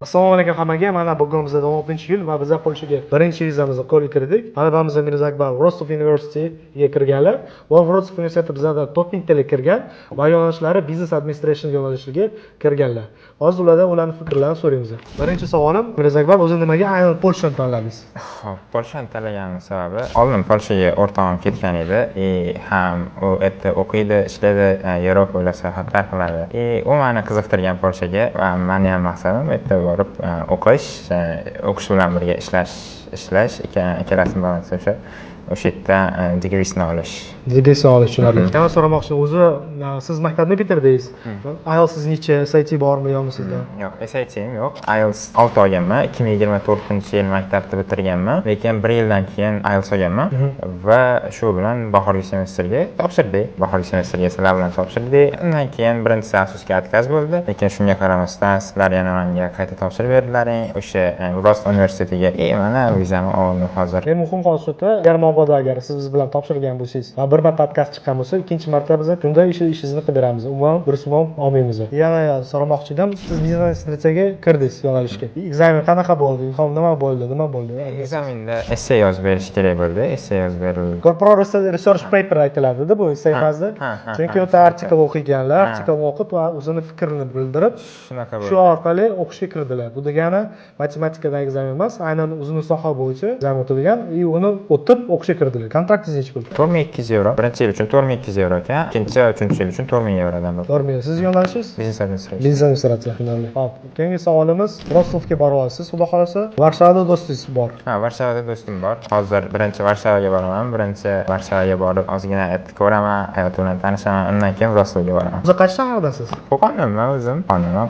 Assalomu alaykum hammaga. Mana bugun bizda 16-yil va biz Polshaga birinchi vizamizni qo'lga kiritdik. Talabamiz Mirza Akbar Rostov University'ga kirganlar. Va Rostov Universiteti bizda toping tili kirgan va yo'nalishlari Business Administration yo'nalishiga kirganlar. Hozir ularning fikrlarini so'raymiz. Birinchi savolim, Mirza Akbar, o'zi nimaga aynan Polshani tanladingiz? Xo'p, Polshani tanlaganim sababi oldin Polshaga o'rtog'im ketgan edi. Ham u yerda o'qiydi, ishlaydi, Yevropa sayohatlar qiladi. U meni qiziqtirgan Polshaga va meni ham maqsadim bu yerda borib o'qish bilan birga ishlash ikkalasini balanslashga o'sha yerda degreesini olish. Degreesini olish tushunarli. Yana so'ramoqchi, o'zi siz maktabni bitirdingiz. IELTS necha, SAT bormi yo'qmi sizda? Yo'q, SAT'm yo'q. IELTS 6 olganman. 2024-yil maktabni bitirganman, lekin 1 yildan keyin IELTS olganman va shu bilan bahorgi semestrga topshirdik. Bahorgi semestrga sizlar bilan topshirdik. Undan keyin birinchisi afsuski отказ bo'ldi, lekin shunga qaramasdan sizlar yana menga qayta topshirib berdilaring o'sha Rostov universitetiga. Mana vizamni oldim hozir. Eng muhim xususiyati, agar siz biz bilan topshirgan bo'lsangiz va bir marta отказ chiqqan bo'lsa, ikkinchi marta biz shunday ishingizni qilib beramiz. Umuman durustman olmaymiz. Yana so'ramoqchi edim, siz biznes strategiyaga kirdingiz yo'nalishga. Ekzamen qanaqa bo'ldi? Nima bo'ldi? Ekzamenda essay yozib berish kerak bo'ldi. Essay yozib berildi. Corporate research paper aytiladi-da bu essay fazda. Chunki o'ta artikel o'qiganlar, artikel o'qib va o'zini fikrini bildirib, shunaqa bo'ldi. Shu orqali o'qishga kirdilar. Bu degani matematikadagi ekzamen emas, aynan o'zini soha bo'yicha ekzamen o'tilgan, uni o'tib o'qishga kirdilar. Kontraktingiz necha pul? 4200 euro. Birinchi yil uchun 4200 euro ekan, ikkinchi va uchinchi yil uchun 4000 eurodan bo'ldi. 4000. Siz yo'nalishingiz? Business administration. Business administration. Xo'p, keyingi savolimiz, Rostovga bora olasiz, xudo xolasa. Varshavada do'stingiz bor. Varshavada do'stim bor. Hozir birinchi Varshavaga boraman. Birinchi Varsavaga borib, ozgina ko'raman, hayot bilan tanishaman, undan keyin Rostovga boraman. O'zi qaysi shahardasiz? Qo'qondanman o'zim.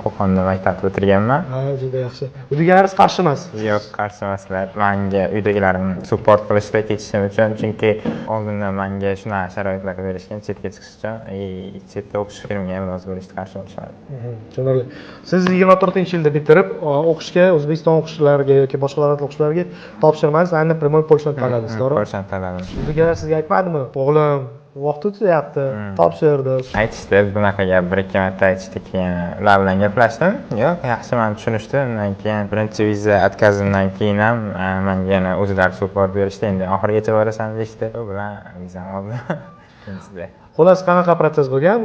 Qo'qonda maktabni bitirganman. Juda yaxshi. Uydagilaringiz qarshi emas? Yo'q, qarshi emaslar. Menga uydagilarim support qilishdi ketishim uchun, chunki oldindan menga shunaqa sharoitlar berishgan, chetga chiqish uchun, chetda o'qishga kirmagan iloji bo'lishdi, qarshi bo'lishadi. Tushunarli. Siz 24-yilda bitirib, o'qishga, O'zbekiston o'qishlariga yoki boshqa davlat o'qishlariga topshirmangiz, aynan primoy Polshani tanladingiz, to'g'rimi? Polshani tanladim. Uydagilar sizga aytmadimi? O'g'lim, vaqt o'tyapti, topshirdi. Aytishdi, bunaqa gap bir-ikki marta aytishdi, keyin ular bilan gaplashdim. Yo'q, yaxshi meni tushunishdi. Undan keyin birinchi viza o'tkazimdan keyin ham menga yana o'zlari support berishdi. Endi oxirigacha borasan deyishdi. U bilan vizani oldim. Xullas, qanaqa protsess bo'lgan?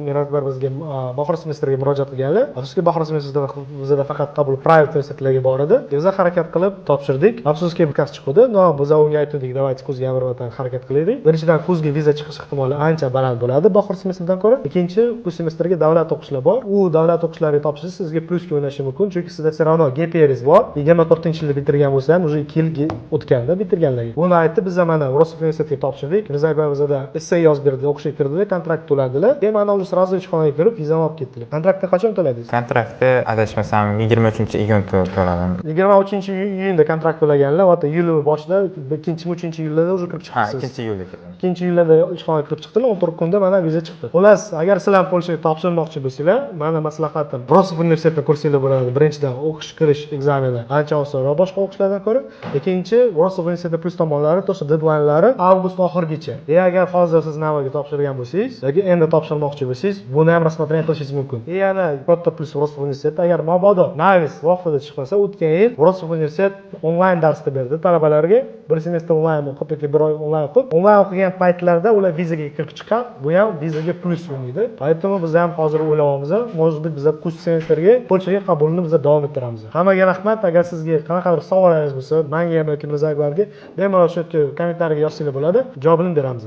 Mirakbar bizga bahor semestriga murojaat qilganlar. Afsuski bahor semestrida bizda faqat qabul private universitetlarga bor edi. Biz harakat qilib topshirdik. Afsuski отказ chiqdi. Biz unga aytdik, "Davayt kuzga bir marta harakat qilaylik." Birinchidan kuzga viza chiqish ehtimoli ancha baland bo'ladi bahor semestridan ko'ra. Ikkinchi, bu semestrga davlat o'qishlar bor. U davlat o'qishlariga topshirish sizga plyusga o'ynashi mumkin, chunki sizda seravno gap yeringiz bor. 24-yilda bitirgan bo'lsa ham, уже 2 yil o'tganda bitirganlarga. Buni aytib, biz mana Rostov universitetiga topshirdik. Mirzayev bizda essay yozib berdi, o'qishga kirdilar, kontrakt to'ladilar. Keyin mana ular sразу ishxonaga kirib, vizani olib ketdilar. Kontraktni qachon to'ladingiz? Kontraktni adashmasam 23-iyun to'ladim. 23-iyunda kontrakt to'laganlar, va yil boshida 2-3-yilda уже kirib chiqdingiz. 2-iyulda kirdim. 2-yilda ishxonaga kirib chiqdilar, 14 kunda mana viza chiqdi. Xullas, agar sizlar Polshaga topshirmoqchi bo'lsanglar, mana maslahatim, Rostov universitetida kursinglar bo'ladi. Birinchidan o'qish kirish ekzameni ancha osonroq boshqa o'qishlardan ko'ra. Ikkinchi, Rostov universitetida plus tomonlari, to'g'ri deadline'lari avgust oxirigacha. Agar hozir siz navaga topshirgan bo'lsangiz yoki endi topshirmoqchi bo'lsangiz, buni ham rasmatdan qilishingiz mumkin. Yana katta plus Rostov universiteti, agar mabodo navis vaqtida chiqmasa, o'tgan yil Rostov universitet onlayn darsda berdi talabalarga. Bir semestr onlayn o'qib yoki bir oy onlayn o'qib, onlayn o'qigan paytlarda ular vizaga kirib chiqqan. Bu ham vizaga plus o'ynaydi. Поэтому biz ham hozir o'ylayapmiz, может быть biz kurs semestrga Polshaga qabulni biz davom ettiramiz. Hammaga rahmat. Agar sizga qanaqadir savollaringiz bo'lsa, menga yoki Mirzayev bemalol shu kommentariyaga yozsangiz bo'ladi. Javobini beramiz.